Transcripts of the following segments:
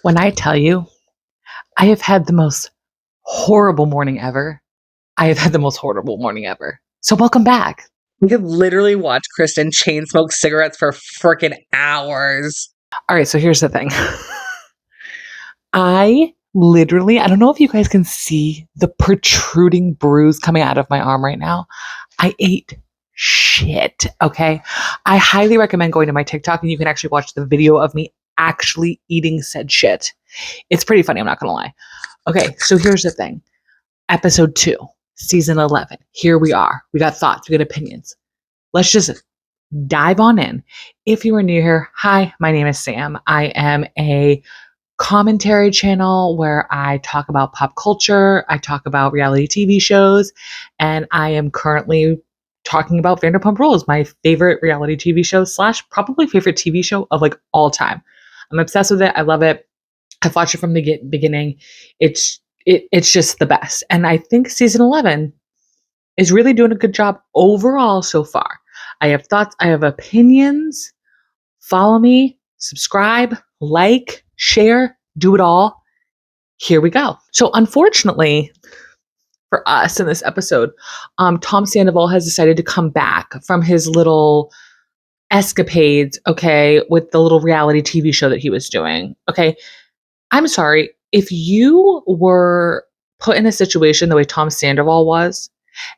When I tell you, I have had the most horrible morning ever. I have had the most horrible morning ever. So welcome back. We could literally watch Kristen chain smoke cigarettes for freaking hours. All right, so here's the thing. I don't know if you guys can see the protruding bruise coming out of my arm right now. I ate shit, okay? I highly recommend going to my TikTok and you can actually watch the video of me actually eating said shit. It's pretty funny, I'm not gonna lie. Okay, so here's the thing. Episode 2, season 11. Here we are. We got thoughts, we got opinions. Let's just dive on in. If you are new here, hi, my name is Sam. I am a commentary channel where I talk about pop culture, I talk about reality TV shows, and I am currently talking about Vanderpump Rules, my favorite reality TV show slash probably favorite TV show of like all time. I'm obsessed with it. I love it. I've watched it from the beginning. It's just the best. And I think season 11 is really doing a good job overall so far. I have thoughts, I have opinions. Follow me, subscribe, like, share, do it all. Here we go. So, unfortunately for us in this episode, Tom Sandoval has decided to come back from his little escapades, okay, with the little reality TV show that he was doing. Okay, I'm sorry. If you were put in a situation the way Tom Sandoval was,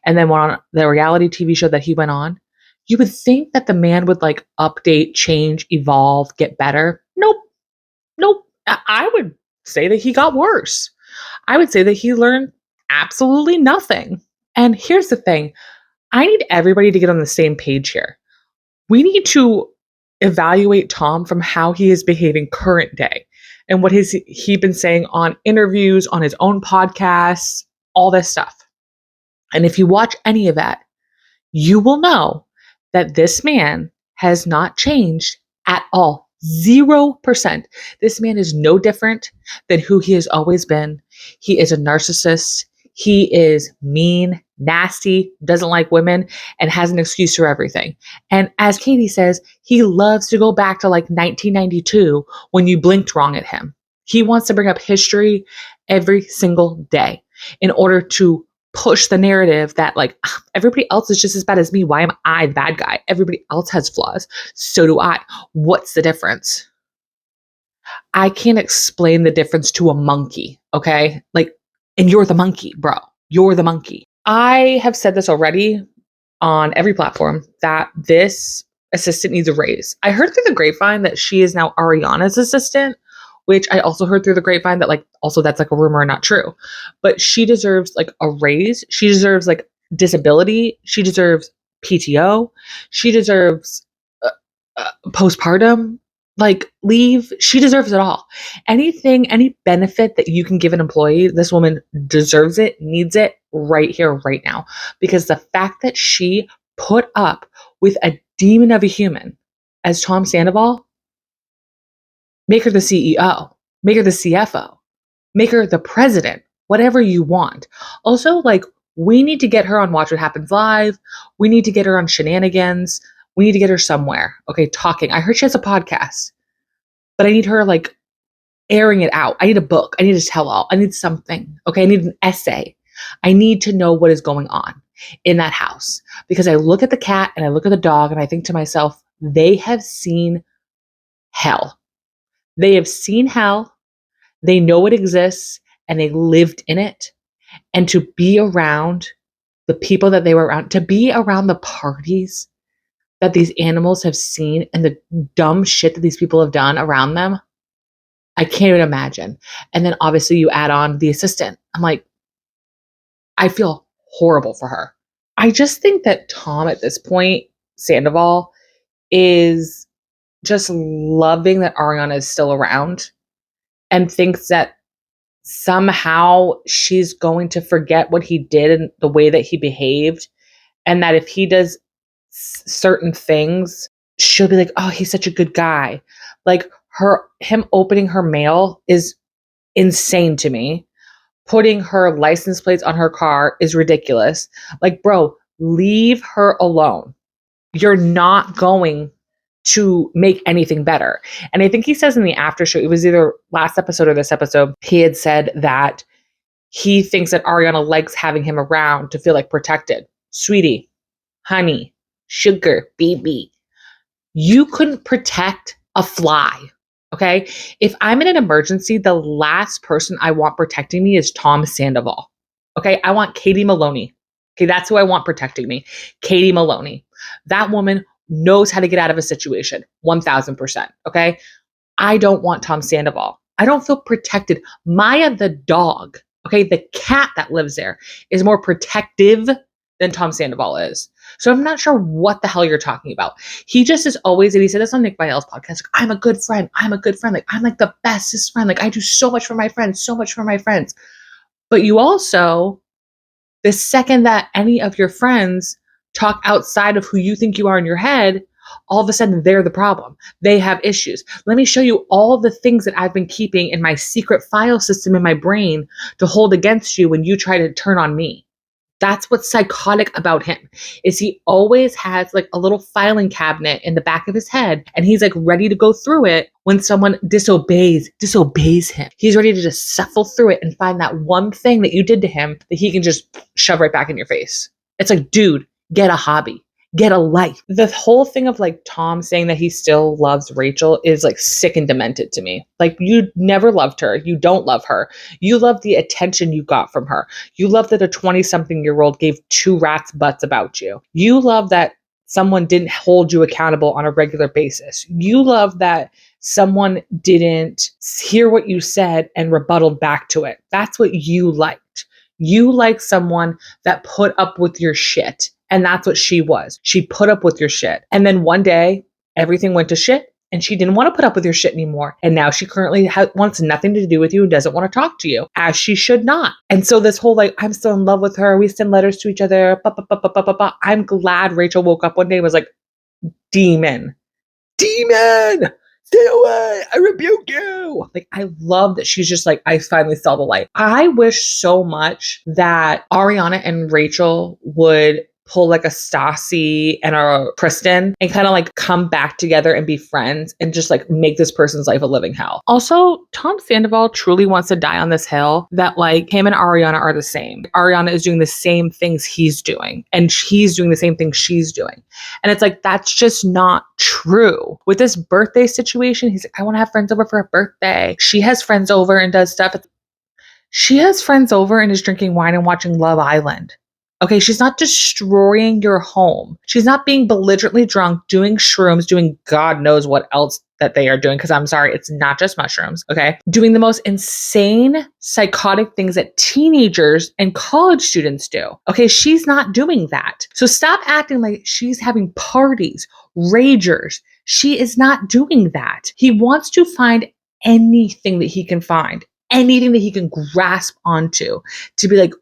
and then went on the reality TV show that he went on, you would think that the man would like update, change, evolve, get better. Nope. Nope. I would say that he got worse. I would say that he learned absolutely nothing. And here's the thing. I need everybody to get on the same page here. We need to evaluate Tom from how he is behaving current day and what has he been saying on interviews, on his own podcasts, all this stuff. And if you watch any of that, you will know that this man has not changed at all. 0%. This man is no different than who he has always been. He is a narcissist. He is mean, nasty, doesn't like women, and has an excuse for everything. And as Katie says, he loves to go back to like 1992 when you blinked wrong at him. He wants to bring up history every single day in order to push the narrative that like everybody else is just as bad as me. Why am I the bad guy? Everybody else has flaws. So do I. What's the difference? I can't explain the difference to a monkey, okay? Like, and you're the monkey, bro. You're the monkey. I have said this already on every platform that this assistant needs a raise. I heard through the grapevine that she is now Ariana's assistant, which I also heard through the grapevine that like also that's like a rumor, not true. But she deserves like a raise. She deserves like disability. She deserves PTO. She deserves postpartum like leave. She deserves it all. Anything, any benefit that you can give an employee, this woman deserves it, needs it right here, right now. Because the fact that she put up with a demon of a human as Tom Sandoval, make her the CEO, make her the CFO, make her the president, whatever you want. Also, like, we need to get her on Watch What Happens Live. We need to get her on Scheananigans. We need to get her somewhere, okay, talking. I heard she has a podcast, but I need her, like, airing it out. I need a book. I need a tell all. I need something, okay? I need an essay. I need to know what is going on in that house because I look at the cat and I look at the dog and I think to myself, they have seen hell. They have seen hell, they know it exists, and they lived in it. And to be around the people that they were around, to be around the parties that these animals have seen and the dumb shit that these people have done around them, I can't even imagine. And then obviously you add on the assistant. I'm like, I feel horrible for her. I just think that Tom at this point, Sandoval, is just loving that Ariana is still around and thinks that somehow she's going to forget what he did and the way that he behaved. And that if he does certain things, she'll be like, oh, he's such a good guy. Like him opening her mail is insane to me. Putting her license plates on her car is ridiculous. Like, bro, leave her alone. You're not going to make anything better. And I think he says in the after show, it was either last episode or this episode, he had said that he thinks that Ariana likes having him around to feel like protected. Sweetie, honey, sugar, baby. You couldn't protect a fly. Okay. If I'm in an emergency, the last person I want protecting me is Tom Sandoval. Okay. I want Katie Maloney. Okay. That's who I want protecting me. Katie Maloney. That woman knows how to get out of a situation. 1000%. Okay. I don't want Tom Sandoval. I don't feel protected. Maya, the dog, okay, the cat that lives there is more protective than Tom Sandoval is. So I'm not sure what the hell you're talking about. He just is always, and he said this on Nick Viall's podcast, like, I'm a good friend. I'm a good friend. Like, I'm like the bestest friend. Like, I do so much for my friends, so much for my friends. But you also, the second that any of your friends talk outside of who you think you are in your head, all of a sudden they're the problem. They have issues. Let me show you all the things that I've been keeping in my secret file system in my brain to hold against you when you try to turn on me. That's what's psychotic about him, is he always has like a little filing cabinet in the back of his head, and he's like ready to go through it when someone disobeys him. He's ready to just shuffle through it and find that one thing that you did to him that he can just shove right back in your face. It's like, dude, get a hobby. Get a life. The whole thing of like Tom saying that he still loves Rachel is like sick and demented to me. Like, you never loved her. You don't love her. You love the attention you got from her. You love that a 20-something-year-old gave two rats' butts about you. You love that someone didn't hold you accountable on a regular basis. You love that someone didn't hear what you said and rebutted back to it. That's what you liked. You like someone that put up with your shit. And that's what she was. She put up with your shit. And then one day, everything went to shit and she didn't want to put up with your shit anymore. And now she currently wants nothing to do with you and doesn't want to talk to you, as she should not. And so this whole like, I'm still in love with her. We send letters to each other. I'm glad Rachel woke up one day and was like, demon, stay away. I rebuke you. Like, I love that she's just like, I finally saw the light. I wish so much that Ariana and Rachel would pull like a Stassi and a Kristen and kind of like come back together and be friends and just like make this person's life a living hell. Also, Tom Sandoval truly wants to die on this hill that like him and Ariana are the same. Ariana is doing the same things he's doing and he's doing the same things she's doing. And it's like, that's just not true. With this birthday situation, he's like, I want to have friends over for a birthday. She has friends over and does stuff. She has friends over and is drinking wine and watching Love Island. Okay, she's not destroying your home. She's not being belligerently drunk, doing shrooms, doing God knows what else that they are doing. Because I'm sorry, it's not just mushrooms, okay? Doing the most insane, psychotic things that teenagers and college students do. Okay, she's not doing that. So stop acting like she's having parties, ragers. She is not doing that. He wants to find anything that he can find, anything that he can grasp onto to be like,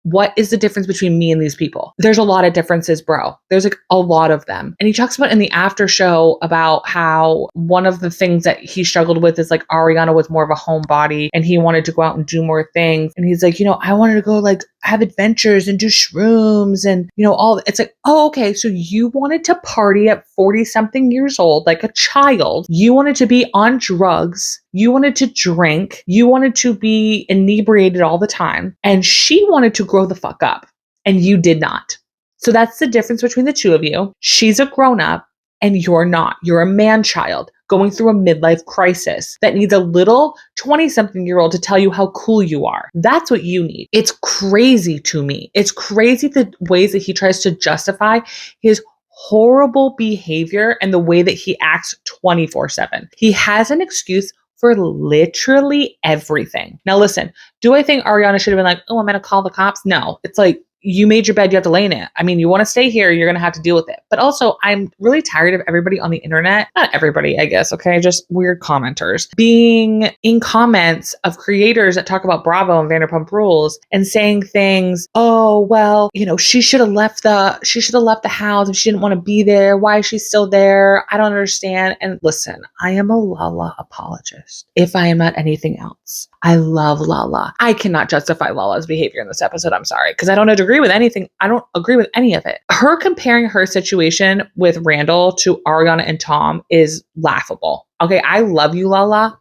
what is the difference between me and these people? There's a lot of differences, bro. There's like a lot of them. And he talks about in the after show about how one of the things that he struggled with is like Ariana was more of a homebody and he wanted to go out and do more things. And he's like, you know, I wanted to go like have adventures and do shrooms and, you know, all. It's like, oh, okay. So you wanted to party at 40 something years old, like a child. You wanted to be on drugs. You wanted to drink. You wanted to be inebriated all the time. And she wanted to grow the fuck up. And you did not. So that's the difference between the two of you. She's a grown up and you're not. You're a man child going through a midlife crisis that needs a little 20-something-year-old to tell you how cool you are. That's what you need. It's crazy to me. It's crazy the ways that he tries to justify his horrible behavior and the way that he acts 24/7. He has an excuse for literally everything. Now listen, do I think Ariana should have been like, oh, I'm going to call the cops? No. It's like, you made your bed, you have to lay in it. I mean, you want to stay here, you're going to have to deal with it. But also, I'm really tired of everybody on the internet, not everybody, I guess, okay, just weird commenters, being in comments of creators that talk about Bravo and Vanderpump Rules and saying things, oh, well, you know, she should have left the house if she didn't want to be there. Why is she still there? I don't understand. And listen, I am a Lala apologist, if I am not anything else. I love Lala. I cannot justify Lala's behavior in this episode. I'm sorry, because I don't agree agree with anything. I don't agree with any of it. Her comparing her situation with Randall to Ariana and Tom is laughable. Okay, I love you, Lala.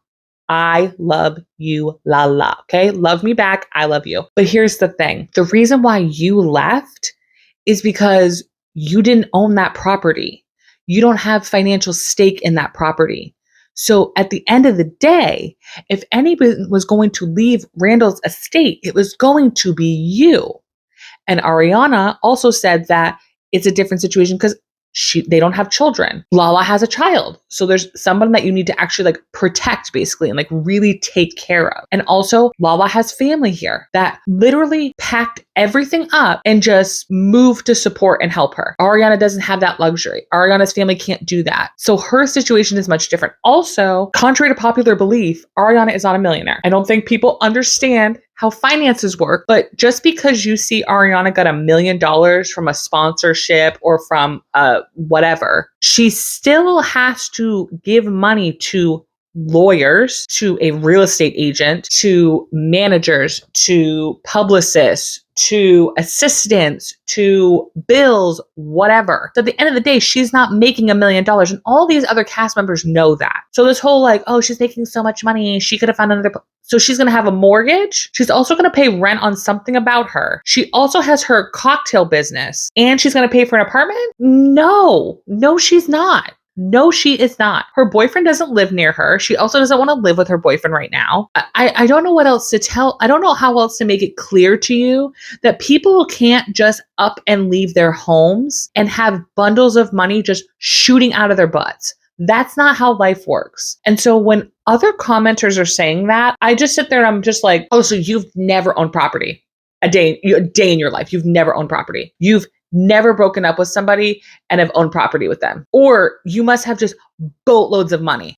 I love you, Lala. Okay, love me back. I love you. But here's the thing. The reason why you left is because you didn't own that property. You don't have financial stake in that property. So at the end of the day, if anybody was going to leave Randall's estate, it was going to be you. And Ariana also said that it's a different situation because they don't have children. Lala has a child. So there's someone that you need to actually like protect basically and like really take care of. And also Lala has family here that literally packed everything up and just moved to support and help her. Ariana doesn't have that luxury. Ariana's family can't do that. So her situation is much different. Also, contrary to popular belief, Ariana is not a millionaire. I don't think people understand how finances work, but just because you see Ariana got $1 million from a sponsorship or from whatever, she still has to give money to lawyers, to a real estate agent, to managers, to publicists, to assistants, to bills, whatever. So at the end of the day, she's not making $1 million. And all these other cast members know that. So this whole like, oh, she's making so much money. She could have found another. So she's going to have a mortgage. She's also going to pay rent on something about her. She also has her cocktail business and she's going to pay for an apartment. No, she's not. No, she is not. Her boyfriend doesn't live near her. She also doesn't want to live with her boyfriend right now. I don't know what else to tell. I don't know how else to make it clear to you that people can't just up and leave their homes and have bundles of money just shooting out of their butts. That's not how life works. And so when other commenters are saying that, I just sit there and I'm just like, oh, so you've never owned property a day in your life. You've never owned property. You've never broken up with somebody and have owned property with them. Or you must have just boatloads of money.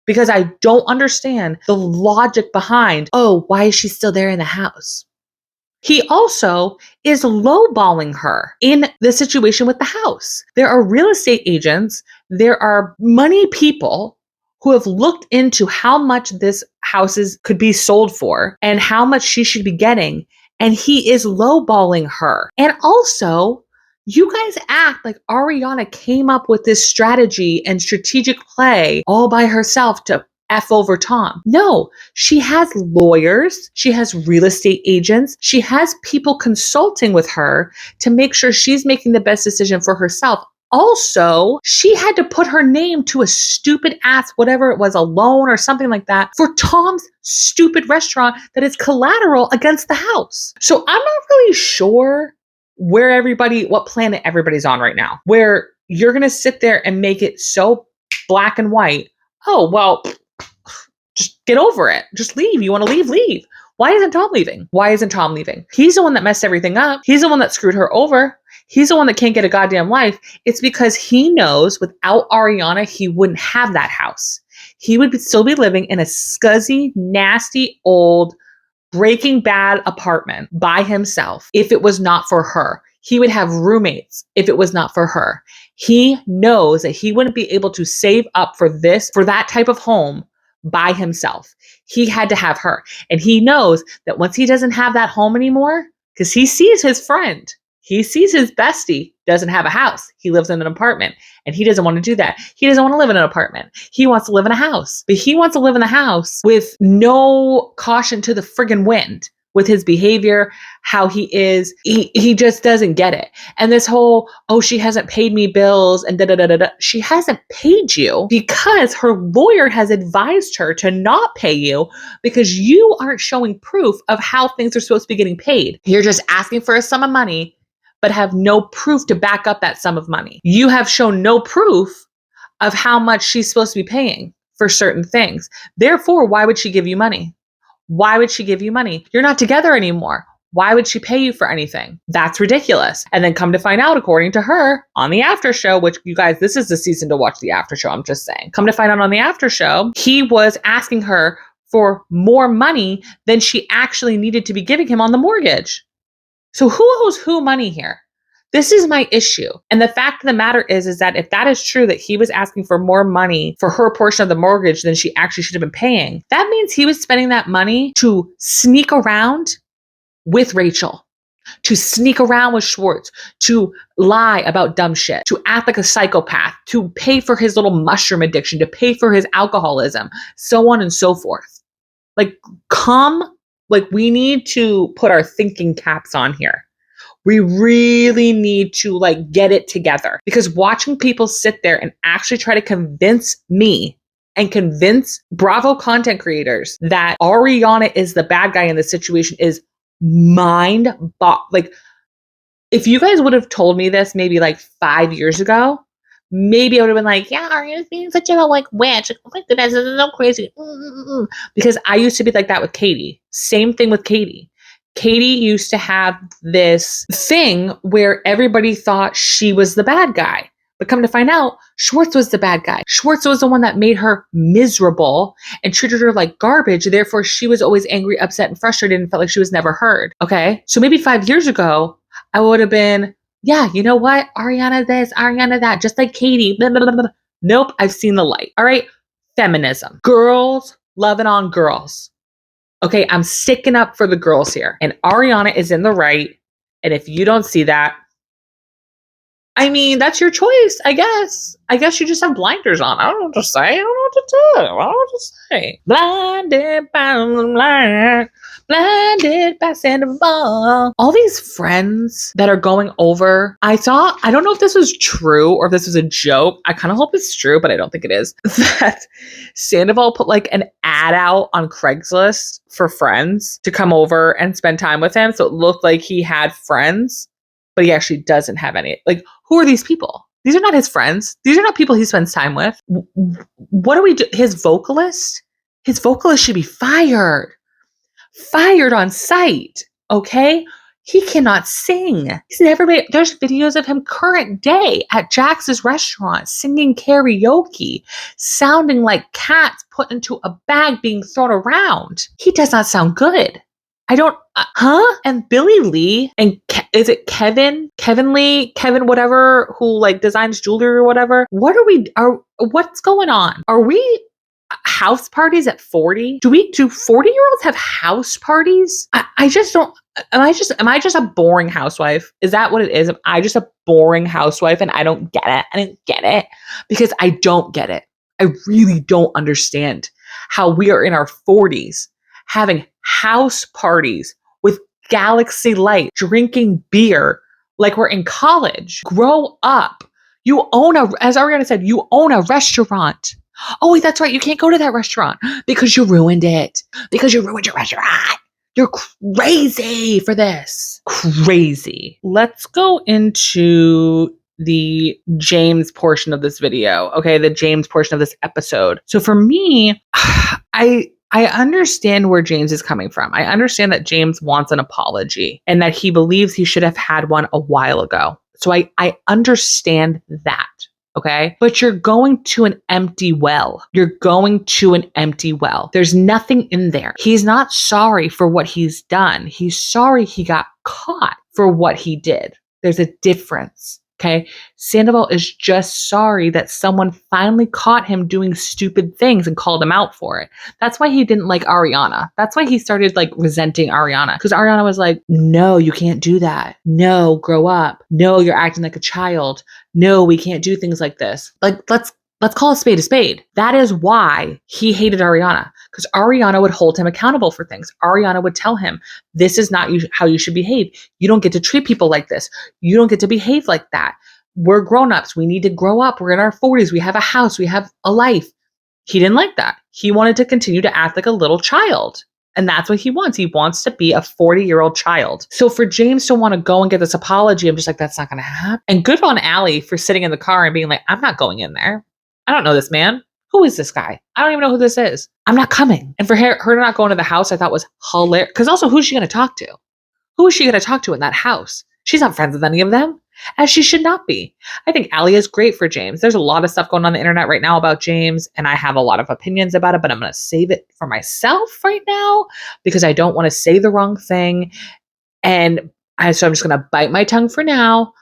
Because I don't understand the logic behind, oh, why is she still there in the house? He also is lowballing her in the situation with the house. There are real estate agents, there are money people who have looked into how much this houses could be sold for and how much she should be getting. And he is lowballing her. And also, you guys act like Ariana came up with this strategy and strategic play all by herself to F over Tom. No, she has lawyers. She has real estate agents. She has people consulting with her to make sure she's making the best decision for herself. Also, she had to put her name to a stupid ass, whatever it was, a loan or something like that, for Tom's stupid restaurant that is collateral against the house. So I'm not really sure what planet everybody's on right now, where you're going to sit there and make it so black and white. Oh, well, just get over it. Just leave. You want to leave? Leave. Why isn't Tom leaving? He's the one that messed everything up. He's the one that screwed her over. He's the one that can't get a goddamn life. It's because he knows without Ariana, he wouldn't have that house. He would still be living in a scuzzy, nasty, old, Breaking Bad apartment by himself if it was not for her. He would have roommates if it was not for her. He knows that he wouldn't be able to save up for that type of home by himself. He had to have her. And he knows that once he doesn't have that home anymore, because he sees his friend, he sees his bestie doesn't have a house. He lives in an apartment and he doesn't want to do that. He doesn't want to live in an apartment. He wants to live in a house, but he wants to live in a house with no caution to the friggin' wind with his behavior, how he is. He just doesn't get it. And this whole, oh, she hasn't paid me bills and da-da-da-da-da. She hasn't paid you because her lawyer has advised her to not pay you because you aren't showing proof of how things are supposed to be getting paid. You're just asking for a sum of money but have no proof to back up that sum of money. You have shown no proof of how much she's supposed to be paying for certain things. Therefore, why would she give you money? Why would she give you money? You're not together anymore. Why would she pay you for anything? That's ridiculous. And then come to find out, according to her, on the after show, which you guys, this is the season to watch the after show, I'm just saying. Come to find out on the after show, he was asking her for more money than she actually needed to be giving him on the mortgage. So who owes who money here? This is my issue. And the fact of the matter is that if that is true, that he was asking for more money for her portion of the mortgage than she actually should have been paying, that means he was spending that money to sneak around with Rachel, to sneak around with Schwartz, to lie about dumb shit, to act like a psychopath, to pay for his little mushroom addiction, to pay for his alcoholism, so on and so forth. Like, we need to put our thinking caps on here. We really need to get it together, because watching people sit there and actually try to convince me and convince Bravo content creators that Ariana is the bad guy in this situation is if you guys would have told me this maybe 5 years ago, maybe I would have been like, yeah, Ariana's being such a witch. Oh my goodness, this is so crazy. Because I used to be like that with Katie. Same thing with Katie. Katie used to have this thing where everybody thought she was the bad guy. But come to find out, Schwartz was the bad guy. Schwartz was the one that made her miserable and treated her like garbage. Therefore, she was always angry, upset, and frustrated and felt like she was never heard. Okay? So maybe 5 years ago, I would have been, yeah, you know what? Ariana this, Ariana that, just like Katie. Blah, blah, blah, blah. Nope, I've seen the light. All right? Feminism. Girls loving on girls. Okay, I'm sticking up for the girls here. And Ariana is in the right. And if you don't see that, I mean, that's your choice, I guess. I guess you just have blinders on. I don't know what to say. I don't know what to do. I don't know what to say. Blinded by the light. Blinded by Sandoval. All these friends that are going over, I don't know if this was true or if this was a joke. I kind of hope it's true, but I don't think it is. That Sandoval put an ad out on Craigslist for friends to come over and spend time with him. So it looked like he had friends, but he actually doesn't have any. Who are these people? These are not his friends. These are not people he spends time with. What do we do? His vocalist should be fired. Fired on sight. Okay? He cannot sing. He's never made. There's videos of him current day at Jax's restaurant singing karaoke, sounding like cats put into a bag being thrown around. He does not sound good. I don't, And Billy Lee and is it Kevin Lee, Kevin whatever, who designs jewelry or whatever. What's going on? Are we house parties at 40? Do 40-year-olds have house parties? I just don't. Am I just a boring housewife? Is that what it is? Am I just a boring housewife and I don't get it? I didn't get it because I don't get it. I really don't understand how we are in our 40s having house parties with galaxy light, drinking beer like we're in college. Grow up. As Ariana said, you own a restaurant. Oh, wait, that's right. You can't go to that restaurant because you ruined it. Because you ruined your restaurant. You're crazy for this. Crazy. Let's go into the James portion of this video. Okay, the James portion of this episode. So for me, I understand where James is coming from. I understand that James wants an apology and that he believes he should have had one a while ago. So I understand that. Okay. But you're going to an empty well. You're going to an empty well. There's nothing in there. He's not sorry for what he's done. He's sorry he got caught for what he did. There's a difference. Okay. Sandoval is just sorry that someone finally caught him doing stupid things and called him out for it. That's why he didn't like Ariana. That's why he started resenting Ariana. Because Ariana was like, no, you can't do that. No, grow up. No, you're acting like a child. No, we can't do things like this. Let's call a spade a spade. That is why he hated Ariana, because Ariana would hold him accountable for things. Ariana would tell him, this is not how you should behave. You don't get to treat people like this. You don't get to behave like that. We're grown-ups. We need to grow up. We're in our 40s. We have a house. We have a life. He didn't like that. He wanted to continue to act like a little child. And that's what he wants. He wants to be a 40-year-old child. So for James to want to go and get this apology, I'm just like, that's not going to happen. And good on Allie for sitting in the car and being like, I'm not going in there. I don't know this man. Who is this guy? I don't even know who this is. I'm not coming. And for her not going to the house, I thought was hilarious. Because also, who's she going to talk to? Who is she going to talk to in that house? She's not friends with any of them, as she should not be. I think Allie is great for James. There's a lot of stuff going on the internet right now about James, and I have a lot of opinions about it, but I'm going to save it for myself right now because I don't want to say the wrong thing. So I'm just going to bite my tongue for now.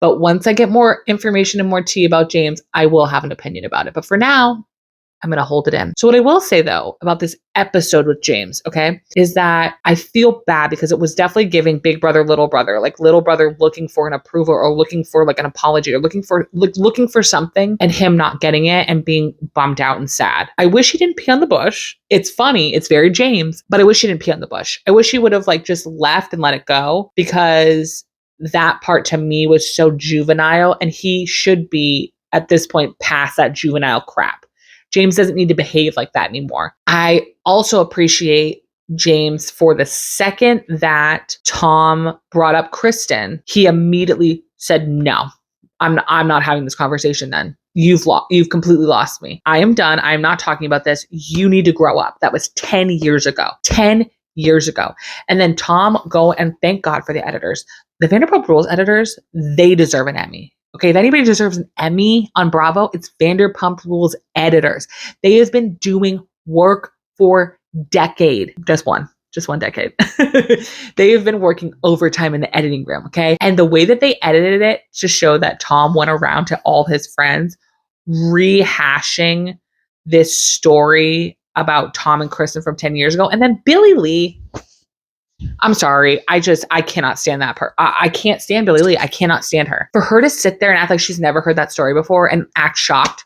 But once I get more information and more tea about James, I will have an opinion about it. But for now, I'm going to hold it in. So what I will say though about this episode with James, okay, is that I feel bad because it was definitely giving big brother, like little brother looking for an approval or looking for like an apology or looking for something and him not getting it and being bummed out and sad. I wish he didn't pee on the bush. It's funny. It's very James, but I wish he didn't pee on the bush. I wish he would have like just left and let it go because that part to me was so juvenile and he should be at this point past that juvenile crap. James doesn't need to behave like that anymore. I also appreciate James for the second that Tom brought up Kristen, he immediately said, no, I'm not having this conversation then. You've completely lost me. I am done. I'm not talking about this. You need to grow up. That was 10 years ago. 10 years ago. And then Tom go and thank God for the editors. The Vanderpump Rules editors, they deserve an Emmy. Okay, if anybody deserves an Emmy on Bravo, it's Vanderpump Rules editors. They have been doing work for decade. Just one decade. They have been working overtime in the editing room, okay? And the way that they edited it to show that Tom went around to all his friends rehashing this story about Tom and Kristen from 10 years ago. And then Billy Lee, I'm sorry. I cannot stand that part. I can't stand Billy Lee. I cannot stand her. For her to sit there and act like she's never heard that story before and act shocked.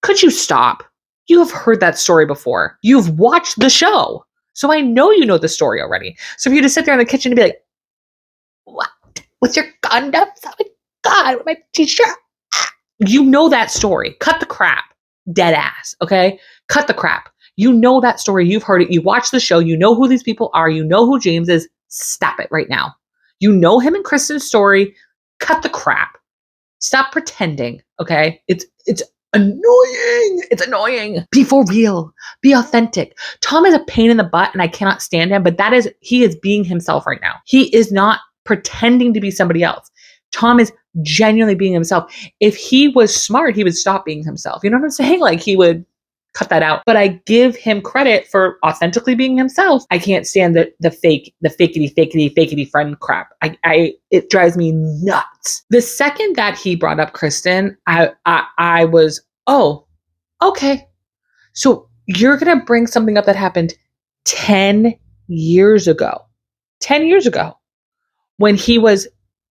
Could you stop? You have heard that story before. You've watched the show. So I know you know the story already. So for you to sit there in the kitchen and be like, what? What's your condoms? Oh my God, my t-shirt. You know that story. Cut the crap. Dead ass. Okay? Cut the crap. You know that story. You've heard it. You watch the show. You know who these people are. You know who James is. Stop it right now. You know him and Kristen's story. Cut the crap. Stop pretending. Okay? It's annoying. It's annoying. Be for real. Be authentic. Tom is a pain in the butt and I cannot stand him, but he is being himself right now. He is not pretending to be somebody else. Tom is genuinely being himself. If he was smart, he would stop being himself. You know what I'm saying? Like he would cut that out. But I give him credit for authentically being himself. I can't stand the fakety friend crap. It drives me nuts. The second that he brought up Kristen, I was, oh, okay. So you're going to bring something up that happened 10 years ago. 10 years ago. When he was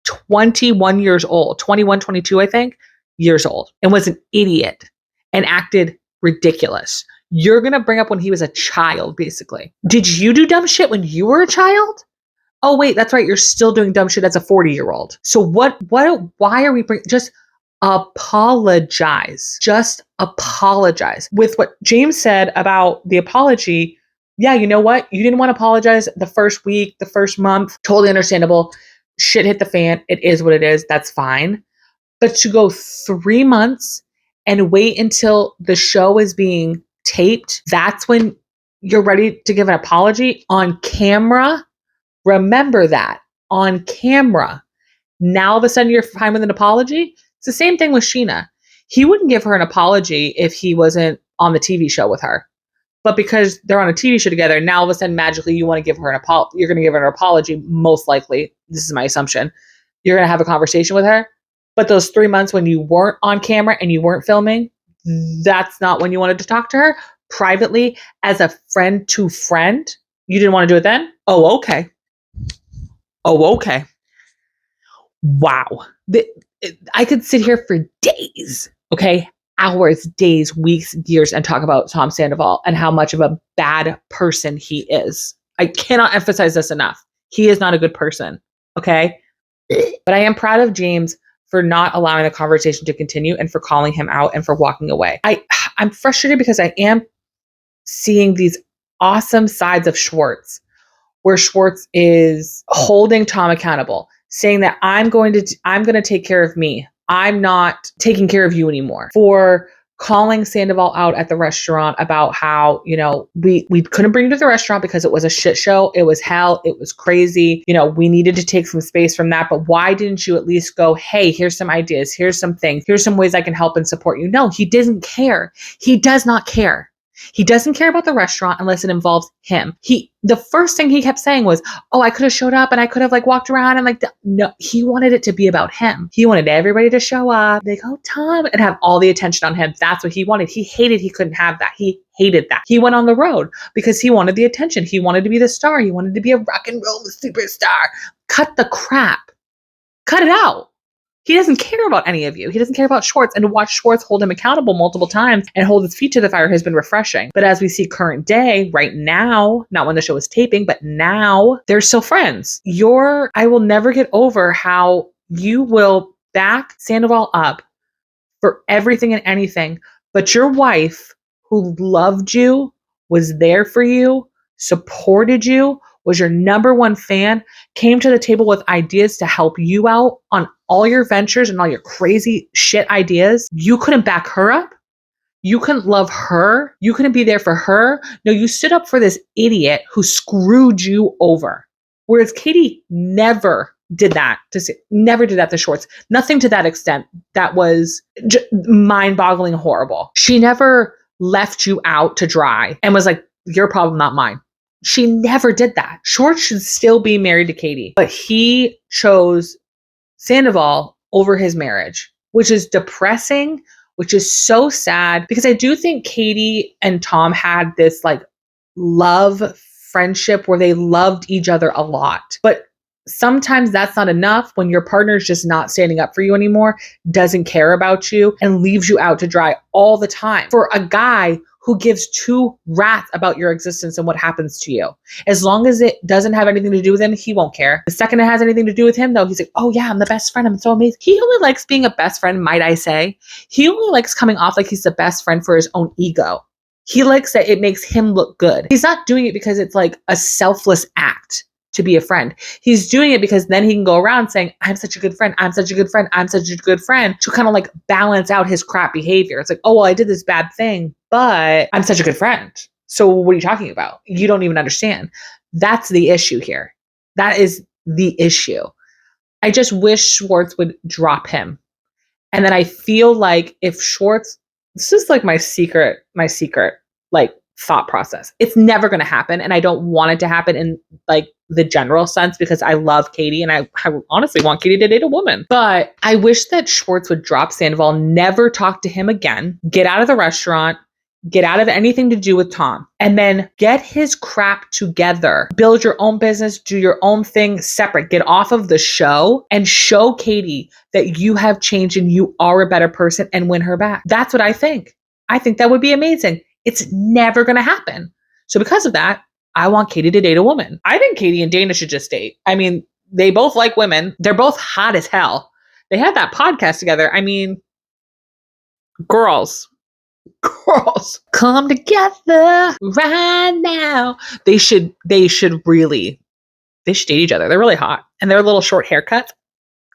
21 years old, 21, 22, I think, years old, and was an idiot and acted ridiculous. You're going to bring up when he was a child, basically. Did you do dumb shit when you were a child? Oh, wait, that's right. You're still doing dumb shit as a 40-year-old. So why are we just apologize? Just apologize. With what James said about the apology, yeah, you know what? You didn't want to apologize the first week, the first month. Totally understandable. Shit hit the fan. It is what it is. That's fine. But to go 3 months and wait until the show is being taped, that's when you're ready to give an apology on camera. Remember that. On camera. Now all of a sudden you're fine with an apology? It's the same thing with Scheana. He wouldn't give her an apology if he wasn't on the TV show with her. But because they're on a TV show together, now all of a sudden magically you want to give her an apology. You're going to give her an apology, most likely. This is my assumption. You're going to have a conversation with her. But those 3 months when you weren't on camera and you weren't filming, that's not when you wanted to talk to her privately as a friend to friend. You didn't want to do it then? Oh, okay. Oh, okay. Wow. I could sit here for days, okay? Hours, days, weeks, years, and talk about Tom Sandoval and how much of a bad person he is. I cannot emphasize this enough. He is not a good person, okay? But I am proud of James for not allowing the conversation to continue and for calling him out and for walking away. I'm frustrated because I am seeing these awesome sides of Schwartz, where Schwartz is holding Tom accountable, saying that I'm going to take care of me. I'm not taking care of you anymore. For calling Sandoval out at the restaurant about how, we couldn't bring you to the restaurant because it was a shit show. It was hell. It was crazy. We needed to take some space from that. But why didn't you at least go, hey, here's some ideas. Here's some things. Here's some ways I can help and support you. No, he doesn't care. He does not care. He doesn't care about the restaurant unless it involves him. The first thing he kept saying was, oh, I could have showed up and I could have like walked around and like, no, he wanted it to be about him. He wanted everybody to show up, like, oh, Tom, and have all the attention on him. That's what he wanted. He hated he couldn't have that. He hated that. He went on the road because he wanted the attention. He wanted to be the star. He wanted to be a rock and roll superstar. Cut the crap. Cut it out. He doesn't care about any of you. He doesn't care about Schwartz. And to watch Schwartz hold him accountable multiple times and hold his feet to the fire has been refreshing. But as we see current day, right now, not when the show is taping, but now, they're still friends. I will never get over how you will back Sandoval up for everything and anything. But your wife, who loved you, was there for you, supported you, was your number one fan, came to the table with ideas to help you out on all your ventures and all your crazy shit ideas. You couldn't back her up. You couldn't love her. You couldn't be there for her. No, you stood up for this idiot who screwed you over. Whereas Katie never did that to Schwartz. Nothing to that extent. That was mind-boggling horrible. She never left you out to dry and was like, your problem, not mine. She never did that. Schwartz should still be married to Katie, but he chose Sandoval over his marriage, which is depressing, which is so sad, because I do think Katie and Tom had this like love friendship where they loved each other a lot. But sometimes that's not enough when your partner's just not standing up for you anymore, doesn't care about you, and leaves you out to dry all the time for a guy who gives two rats about your existence and what happens to you. As long as it doesn't have anything to do with him, he won't care. The second it has anything to do with him, though, he's like, oh yeah, I'm the best friend. I'm so amazing. He only likes being a best friend, might I say. He only likes coming off like he's the best friend for his own ego. He likes that it makes him look good. He's not doing it because it's like a selfless act to be a friend. He's doing it because then he can go around saying, I'm such a good friend. I'm such a good friend. I'm such a good friend, to kind of like balance out his crap behavior. It's like, oh, well, I did this bad thing, but I'm such a good friend. So what are you talking about? You don't even understand. That's the issue here. That is the issue. I just wish Schwartz would drop him. And then I feel like if Schwartz, this is like my secret, like thought process. It's never going to happen. And I don't want it to happen in like the general sense, because I love Katie and I honestly want Katie to date a woman. But I wish that Schwartz would drop Sandoval, never talk to him again, get out of the restaurant, get out of anything to do with Tom, and then get his crap together. Build your own business, do your own thing separate, get off of the show and show Katie that you have changed and you are a better person, and win her back. That's what I think. I think that would be amazing. It's never going to happen. So because of that, I want Katie to date a woman. I think Katie and Dana should just date. I mean, they both like women. They're both hot as hell. They had that podcast together. I mean, girls, come together right now. They should date each other. They're really hot. And their little short haircuts.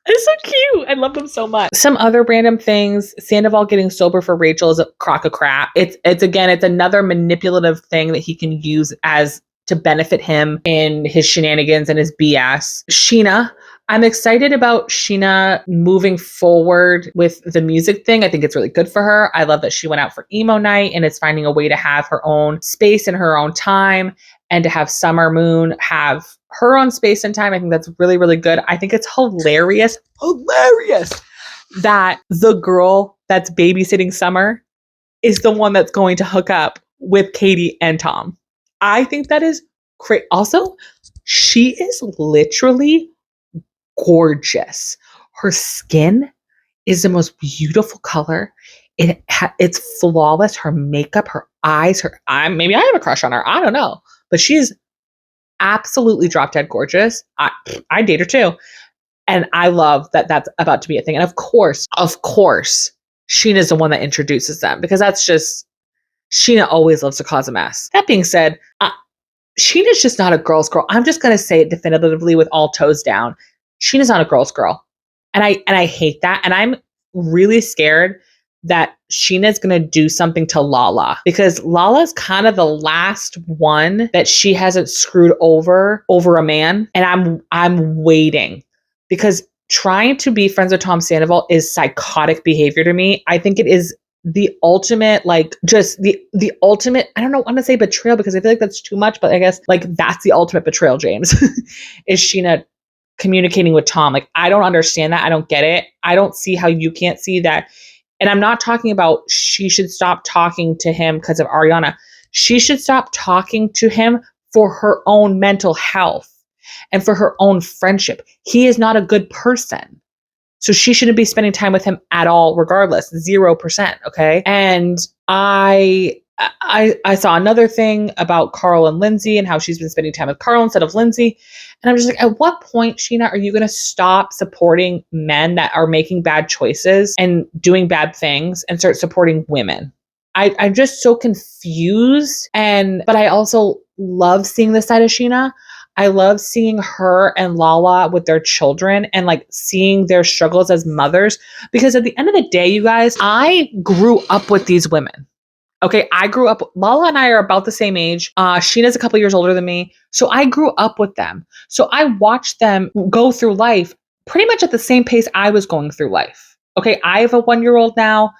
It's so cute. I love them so much. Some other random things. Sandoval getting sober for Rachel is a crock of crap. It's another manipulative thing that he can use to benefit him in his shenanigans and his BS. Scheana. I'm excited about Scheana moving forward with the music thing. I think it's really good for her. I love that she went out for emo night and is finding a way to have her own space in her own time, and to have Summer Moon have her own space and time. I think that's really, really good. I think it's hilarious that the girl that's babysitting Summer is the one that's going to hook up with Katie and Tom. I think that is great. Also, she is literally gorgeous. Her skin is the most beautiful color. It's flawless. Her makeup, her eyes, maybe I have a crush on her. I don't know. But she's absolutely drop dead gorgeous. I date her too. And I love that that's about to be a thing. And of course, Scheana's the one that introduces them, because that's just, Scheana always loves to cause a mess. That being said, Scheana's just not a girl's girl. I'm just going to say it definitively with all toes down. Scheana's not a girl's girl. And I hate that. And I'm really scared that Scheana's going to do something to Lala, because Lala's kind of the last one that she hasn't screwed over a man. And I'm waiting, because trying to be friends with Tom Sandoval is psychotic behavior to me. I think it is the ultimate, like just the ultimate, I don't know, I'm gonna say betrayal because I feel like that's too much, but I guess like that's the ultimate betrayal, James, is Scheana communicating with Tom. Like, I don't understand that. I don't get it. I don't see how you can't see that. And I'm not talking about she should stop talking to him because of Ariana. She should stop talking to him for her own mental health and for her own friendship. He is not a good person. So she shouldn't be spending time with him at all, regardless, 0%. Okay. And I saw another thing about Carl and Lindsay and how she's been spending time with Carl instead of Lindsay. And I'm just like, at what point, Scheana, are you going to stop supporting men that are making bad choices and doing bad things and start supporting women? I'm just so confused. But I also love seeing this side of Scheana. I love seeing her and Lala with their children and like seeing their struggles as mothers. Because at the end of the day, you guys, I grew up with these women. Okay, I grew up, Lala and I are about the same age. Sheena's a couple years older than me. So I grew up with them. So I watched them go through life pretty much at the same pace I was going through life. Okay, I have a 1-year-old now.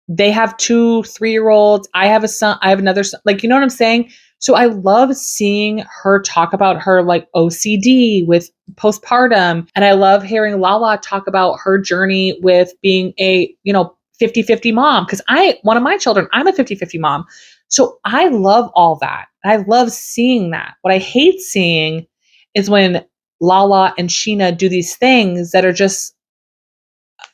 They have 2 3-year-olds. I have a son. I have another son. Like, you know what I'm saying? So I love seeing her talk about her like OCD with postpartum. And I love hearing Lala talk about her journey with being a, 50-50 mom. Because one of my children, I'm a 50-50 mom. So I love all that. I love seeing that. What I hate seeing is when Lala and Scheana do these things that are just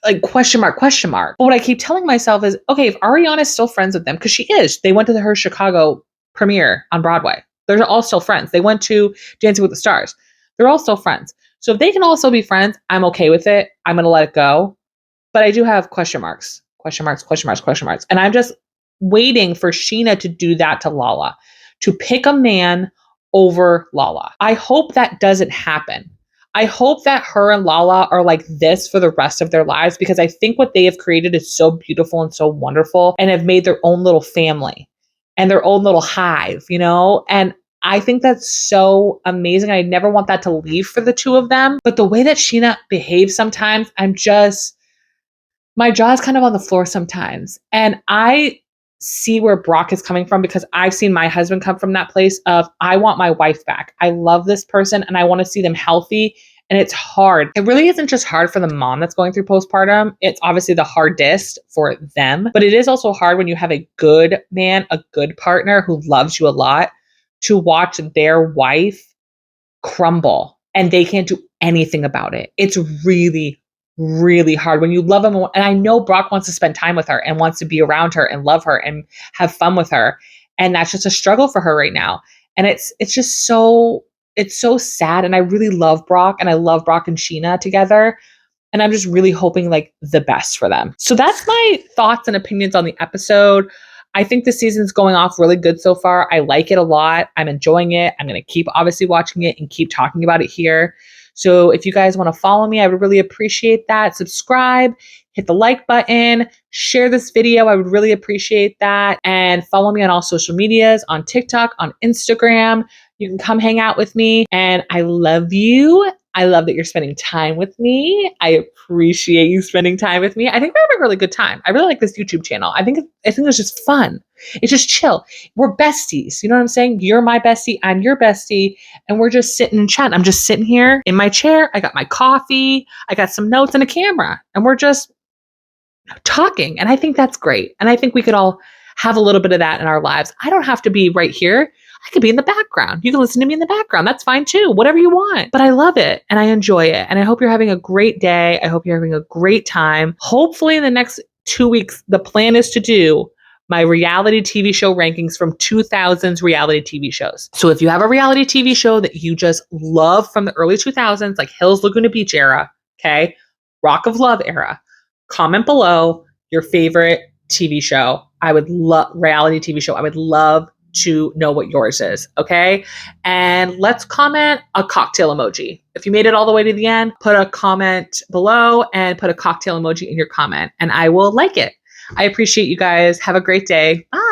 like question mark. But what I keep telling myself is, okay, if Ariana's still friends with them, because she is, they went to her Chicago premiere on Broadway. They're all still friends. They went to Dancing with the Stars. They're all still friends. So if they can also be friends, I'm okay with it. I'm going to let it go. But I do have question marks. And I'm just waiting for Scheana to do that to Lala, to pick a man over Lala. I hope that doesn't happen. I hope that her and Lala are like this for the rest of their lives, because I think what they have created is so beautiful and so wonderful and have made their own little family and their own little hive, And I think that's so amazing. I never want that to leave for the two of them. But the way that Scheana behaves sometimes, my jaw is kind of on the floor sometimes. And I see where Brock is coming from, because I've seen my husband come from that place of, I want my wife back. I love this person and I want to see them healthy. And it's hard. It really isn't just hard for the mom that's going through postpartum. It's obviously the hardest for them, but it is also hard when you have a good man, a good partner who loves you a lot, to watch their wife crumble and they can't do anything about it. It's really, really hard when you love him. And I know Brock wants to spend time with her and wants to be around her and love her and have fun with her. And that's just a struggle for her right now. And it's just so, it's so sad. And I really love Brock, and I love Brock and Scheana together. And I'm just really hoping like the best for them. So that's my thoughts and opinions on the episode. I think the season's going off really good so far. I like it a lot. I'm enjoying it. I'm going to keep obviously watching it and keep talking about it here. So if you guys want to follow me, I would really appreciate that. Subscribe, hit the like button, share this video. I would really appreciate that. And follow me on all social medias, on TikTok, on Instagram. You can come hang out with me. And I love you. I love that you're spending time with me. I appreciate you spending time with me. I think we're having a really good time. I really like this YouTube channel. I think it's just fun. It's just chill. We're besties. You know what I'm saying? You're my bestie. I'm your bestie. And we're just sitting and chatting. I'm just sitting here in my chair. I got my coffee. I got some notes and a camera. And we're just talking. And I think that's great. And I think we could all have a little bit of that in our lives. I don't have to be right here. I could be in the background. You can listen to me in the background. That's fine too. Whatever you want. But I love it and I enjoy it. And I hope you're having a great day. I hope you're having a great time. Hopefully in the next 2 weeks, the plan is to do my reality TV show rankings from 2000s reality TV shows. So if you have a reality TV show that you just love from the early 2000s, like Hills Laguna Beach era, okay, Rock of Love era, comment below your favorite TV show. I would love reality TV show. I would love to know what yours is. Okay. And let's comment a cocktail emoji. If you made it all the way to the end, put a comment below and put a cocktail emoji in your comment and I will like it. I appreciate you guys. Have a great day. Bye.